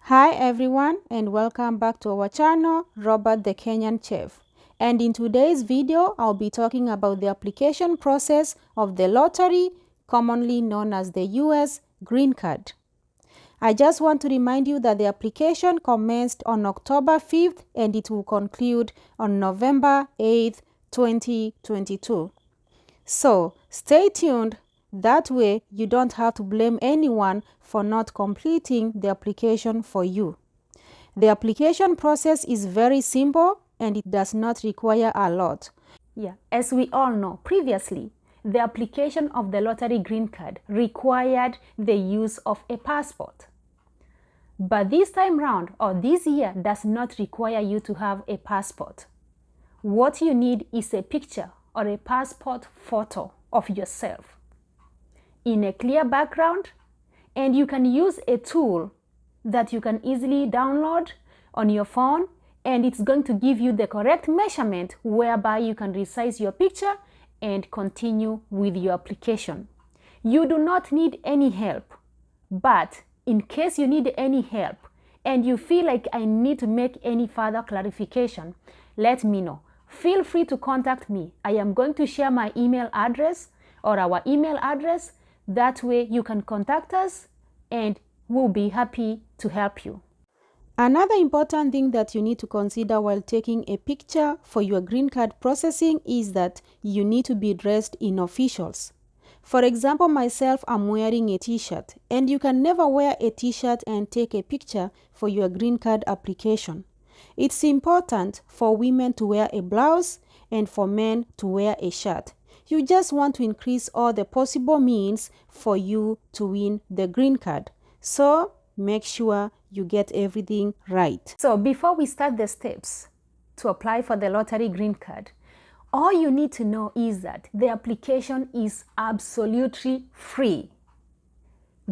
Hi everyone and welcome back to our channel, Robert the Kenyan Chef. And in today's video, I'll be talking about the application process of the lottery, commonly known as the US Green Card. I just want to remind you that the application commenced on October 5th and it will conclude on November 8th, 2022. So stay tuned. That way, you don't have to blame anyone for not completing the application for you. The application process is very simple and it does not require a lot. As we all know, previously, the application of the lottery green card required the use of a passport. But this time round, or this year, does not require you to have a passport. What you need is a picture or a passport photo of yourself in a clear background, and you can use a tool that you can easily download on your phone, and it's going to give you the correct measurement whereby you can resize your picture and continue with your application. You do not need any help, but in case you need any help and you feel like I need to make any further clarification, let me know. Feel free to contact me. I am going to share my email address or our email address. That way you can contact us and we'll be happy to help you. Another important thing that you need to consider while taking a picture for your green card processing is that you need to be dressed in officials. For example, myself, I'm wearing a t-shirt, and you can never wear a t-shirt and take a picture for your green card application. It's important for women to wear a blouse and for men to wear a shirt. You just want to increase all the possible means for you to win the green card. So make sure you get everything right. So before we start the steps to apply for the lottery green card, all you need to know is that the application is absolutely free.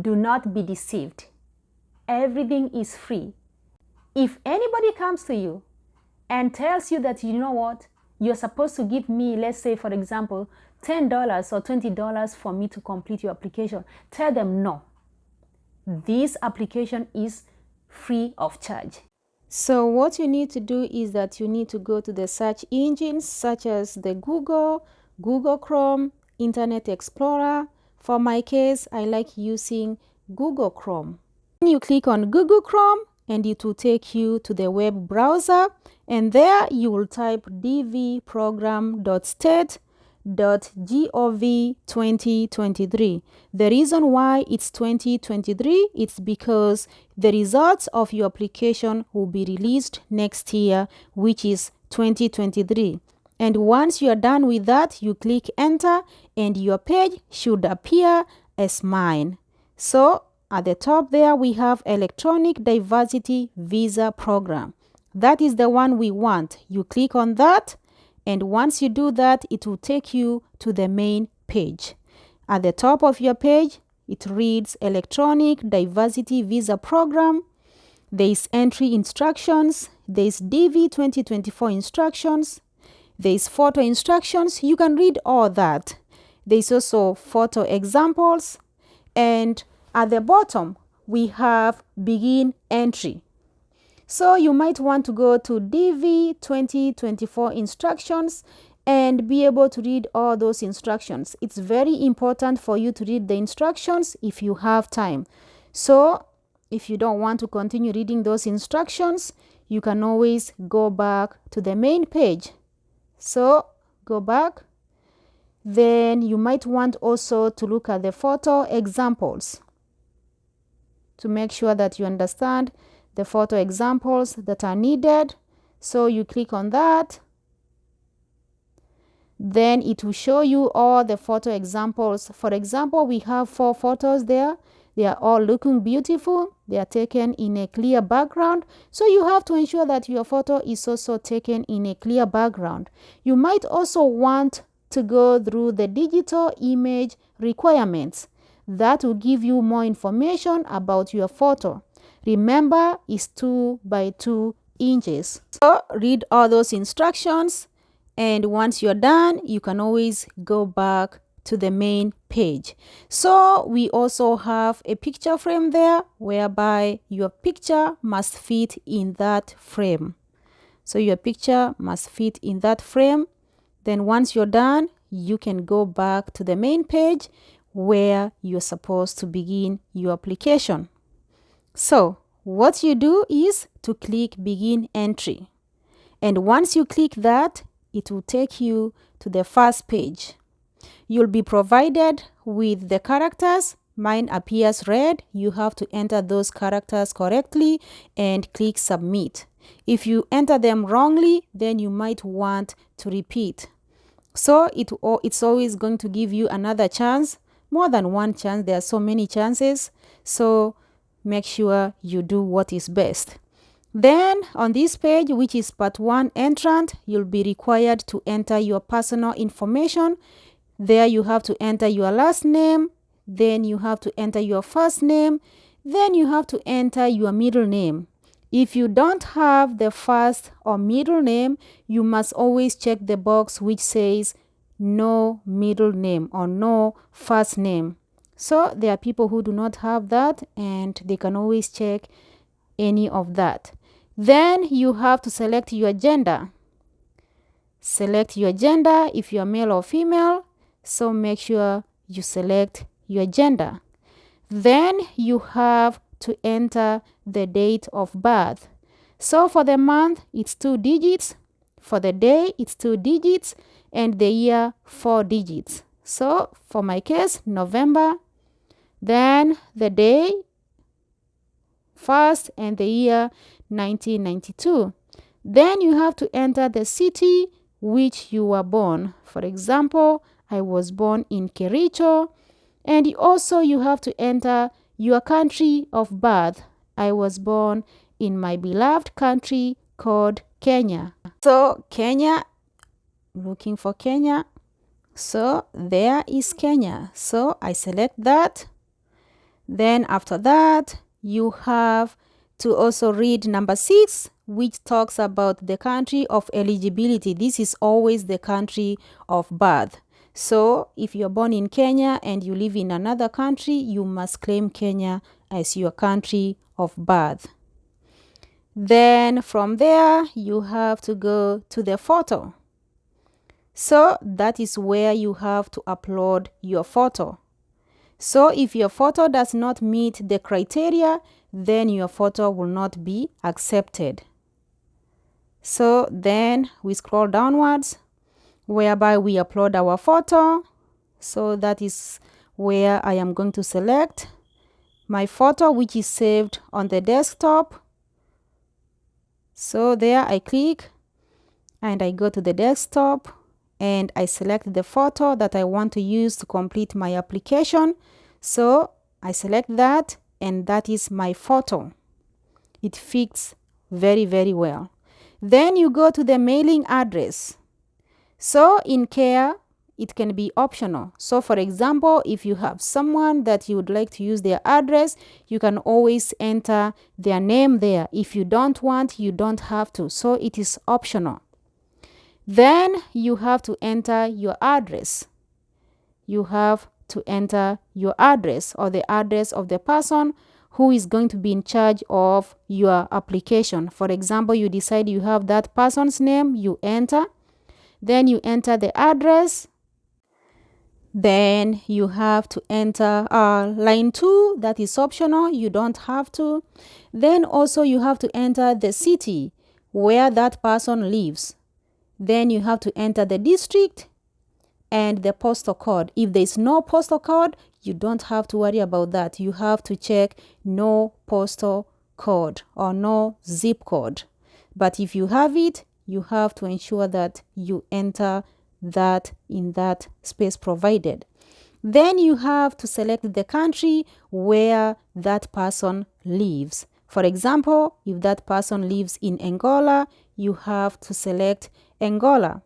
Do not be deceived. Everything is free. If anybody comes to you and tells you that, you know what, you're supposed to give me, let's say, for example, $10 or $20 for me to complete your application, tell them no. This application is free of charge. So what you need to do is that you need to go to the search engines such as the Google Chrome, Internet Explorer. For my case, I like using Google Chrome. Then you click on Google Chrome and it will take you to the web browser, and there you will type dvprogram.state.gov 2023. The reason why it's 2023 is because the results of your application will be released next year, which is 2023. And once you are done with that, you click enter and your page should appear as mine. So at the top there, we have Electronic Diversity Visa Program. That is the one we want. You click on that, and once you do that, it will take you to the main page. At the top of your page, it reads Electronic Diversity Visa Program. There is entry instructions. There is DV 2024 instructions. There is photo instructions. You can read all that. There is also photo examples, and at the bottom, we have begin entry. So you might want to go to DV 2024 instructions and be able to read all those instructions. It's very important for you to read the instructions if you have time. So if you don't want to continue reading those instructions, you can always go back to the main page. So go back. Then you might want also to look at the photo examples to make sure that you understand the photo examples that are needed. So you click on that. Then it will show you all the photo examples. For example, we have 4 photos there. They are all looking beautiful. They are taken in a clear background. So you have to ensure that your photo is also taken in a clear background. You might also want to go through the digital image requirements. That will give you more information about your photo. Remember, it's 2 by 2 inches. So read all those instructions, and once you're done, you can always go back to the main page. So we also have a picture frame there, whereby your picture must fit in that frame. So your picture must fit in that frame. Then once you're done, you can go back to the main page where you're supposed to begin your application. So what you do is to click Begin Entry. And once you click that, it will take you to the first page. You'll be provided with the characters. Mine appears red. You have to enter those characters correctly and click Submit. If you enter them wrongly, then you might want to repeat. So it's always going to give you another chance, more than one chance. There are so many chances. So make sure you do what is best. Then on this page, which is part 1 entrant, you'll be required to enter your personal information. There you have to enter your last name, then you have to enter your first name, then you have to enter your middle name. If you don't have the first or middle name, you must always check the box which says no middle name or no first name. So there are people who do not have that, and they can always check any of that. Then you have to select your gender. Select your gender if you are male or female. So make sure you select your gender. Then you have to enter the date of birth. So for the month, it's 2 digits. For the day, it's 2 digits. And the year, 4 digits. So for my case, November. Then the day, 1st, and the year, 1992. Then you have to enter the city which you were born. For example, I was born in Kericho. And also you have to enter your country of birth. I was born in my beloved country called Kenya. So Kenya, looking for Kenya. So there is Kenya. So I select that. Then after that, you have to also read number 6, which talks about the country of eligibility. This is always the country of birth. So if you're born in Kenya and you live in another country, you must claim Kenya as your country of birth. Then from there, you have to go to the photo. So that is where you have to upload your photo. So if your photo does not meet the criteria, then your photo will not be accepted. So then we scroll downwards, whereby we upload our photo. So that is where I am going to select my photo, which is saved on the desktop. So there I click and I go to the desktop and I select the photo that I want to use to complete my application. So I select that, and that is my photo. It fits very, very well. Then you go to the mailing address. So in CARE, it can be optional. So for example, if you have someone that you would like to use their address, you can always enter their name there. If you don't want, you don't have to. So it is optional. Then you have to enter your address. You have to enter your address, or the address of the person who is going to be in charge of your application. For example, you decide you have that person's name, you enter. Then you enter the address. Then you have to enter line 2, that is optional, you don't have to. Then also you have to enter the city where that person lives. Then you have to enter the district and the postal code. If there is no postal code, you don't have to worry about that. You have to check no postal code or no zip code. But if you have it, you have to ensure that you enter that in that space provided. Then you have to select the country where that person lives. For example, if that person lives in Angola, you have to select Angola.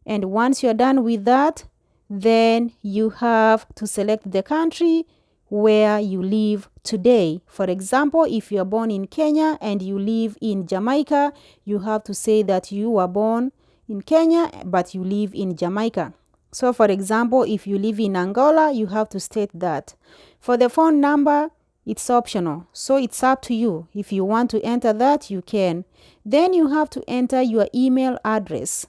And once you're done with that, then you have to select the country where you live today. For example, if you're born in Kenya and you live in Jamaica, you have to say that you were born in Kenya, but you live in Jamaica. So for example, if you live in Angola, you have to state that. For the phone number, it's optional, so it's up to you. If you want to enter that, you can. Then you have to enter your email address.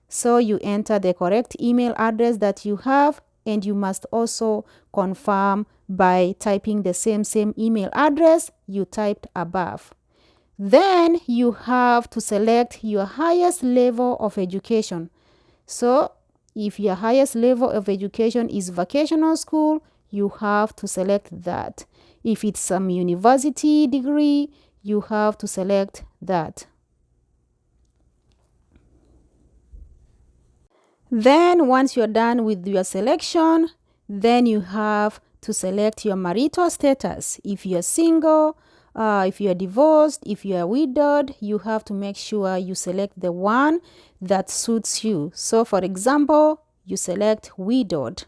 So you enter the correct email address that you have, and you must also confirm by typing the same email address you typed above. Then you have to select your highest level of education. So if your highest level of education is vocational school, you have to select that. If it's some university degree, you have to select that. Then once you're done with your selection, then you have to select your marital status. If you're single, if you're divorced, if you're widowed, you have to make sure you select the one that suits you. So for example, you select widowed.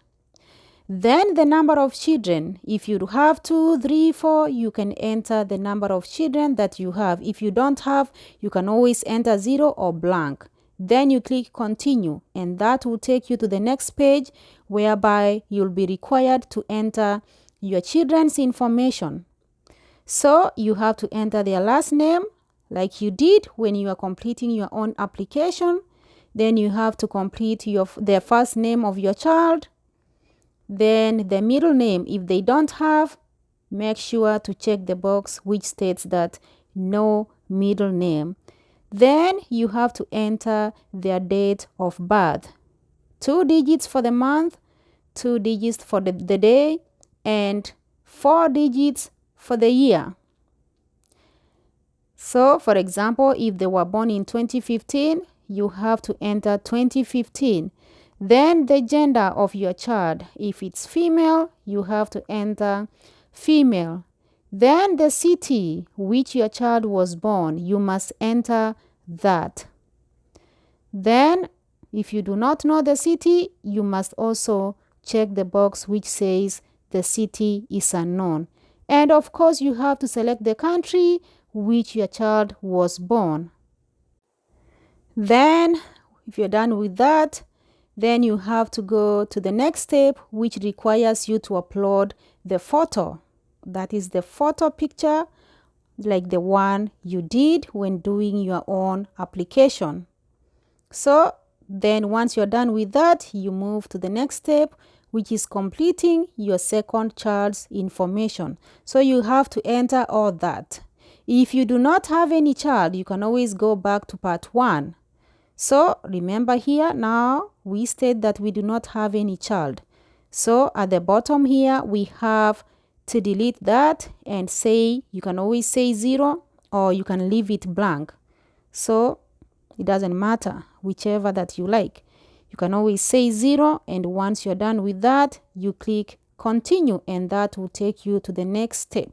Then the number of children. If you have 2, 3, 4, you can enter the number of children that you have. If you don't have, you can always enter 0 or blank. Then you click continue, and that will take you to the next page whereby you'll be required to enter your children's information. So you have to enter their last name like you did when you are completing your own application. Then you have to complete the first name of your child. Then the middle name. If they don't have, make sure to check the box which states that no middle name. Then you have to enter their date of birth. 2 digits for the month, 2 digits for the day, and 4 digits for the year. So, for example, if they were born in 2015, you have to enter 2015. Then the gender of your child. If it's female, you have to enter female. Then the city which your child was born, you must enter that. Then, if you do not know the city, you must also check the box which says the city is unknown. And of course, you have to select the country which your child was born. Then, if you're done with that, then you have to go to the next step, which requires you to upload the photo. That is the photo picture, like the one you did when doing your own application. So then once you're done with that, you move to the next step, which is completing your second child's information. So you have to enter all that. If you do not have any child, you can always go back to part 1. So remember here now we state that we do not have any child. So at the bottom here we have to delete that and say, you can always say 0 or you can leave it blank. So it doesn't matter, whichever that you like. You can always say 0, and once you're done with that, you click continue, and that will take you to the next step.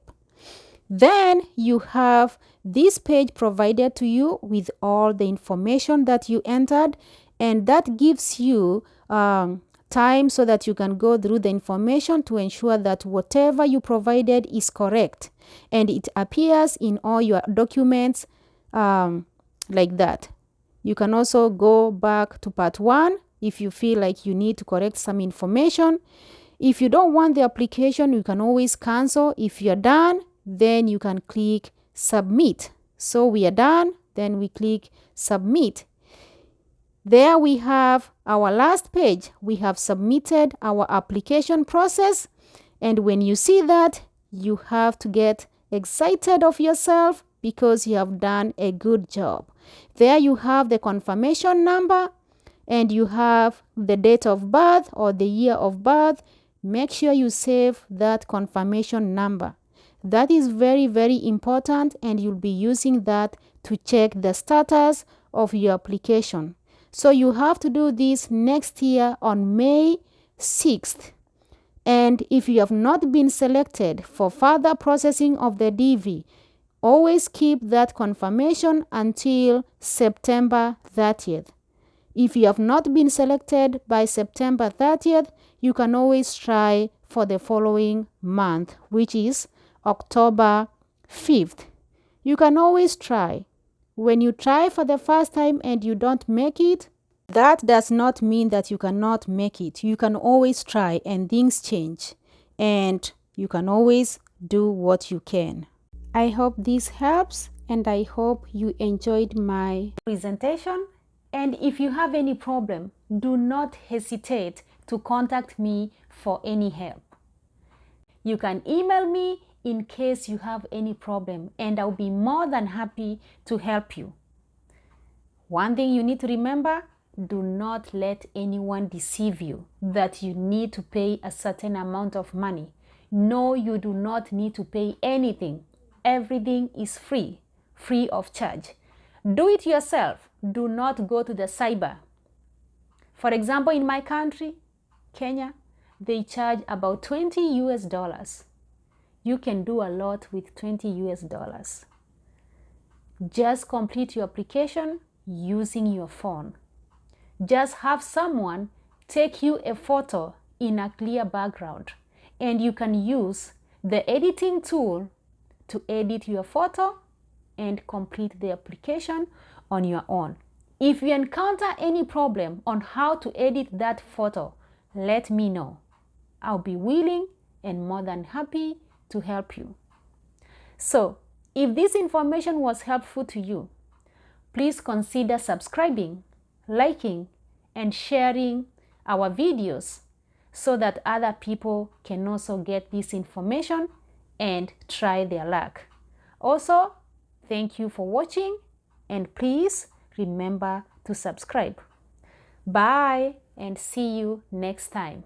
Then you have this page provided to you with all the information that you entered, and that gives you time so that you can go through the information to ensure that whatever you provided is correct, and it appears in all your documents like that. You can also go back to part 1 if you feel like you need to correct some information. If you don't want the application, you can always cancel. If you're done, then you can click submit. So we are done, then we click submit. There we have our last page. We have submitted our application process, and when you see that, you have to get excited of yourself because you have done a good job. There you have the confirmation number, and you have the date of birth or the year of birth. Make sure you save that confirmation number. That is very, very important, and you'll be using that to check the status of your application. So you have to do this next year on May 6th. And if you have not been selected for further processing of the DV, always keep that confirmation until September 30th. If you have not been selected by September 30th, you can always try for the following month, which is October 5th. You can always try. When you try for the first time and you don't make it, That does not mean that you cannot make it. You can always try and things change. And you can always do what you can. I hope this helps and I hope you enjoyed my presentation. And if you have any problem, do not hesitate to contact me for any help. You can email me in case you have any problem and I'll be more than happy to help you. One thing you need to remember, do not let anyone deceive you that you need to pay a certain amount of money. No, you do not need to pay anything. Everything is free of charge. Do it yourself. Do not go to the cyber. For example, in my country, Kenya, they charge about $20 US. You can do a lot with $20 US. Just complete your application using your phone. Just have someone take you a photo in a clear background, and you can use the editing tool to edit your photo and complete the application on your own. If you encounter any problem on how to edit that photo, let me know. I'll be willing and more than happy to help you. So, if this information was helpful to you, please consider subscribing, liking, and sharing our videos so that other people can also get this information and try their luck. Also, thank you for watching and please remember to subscribe. Bye and see you next time.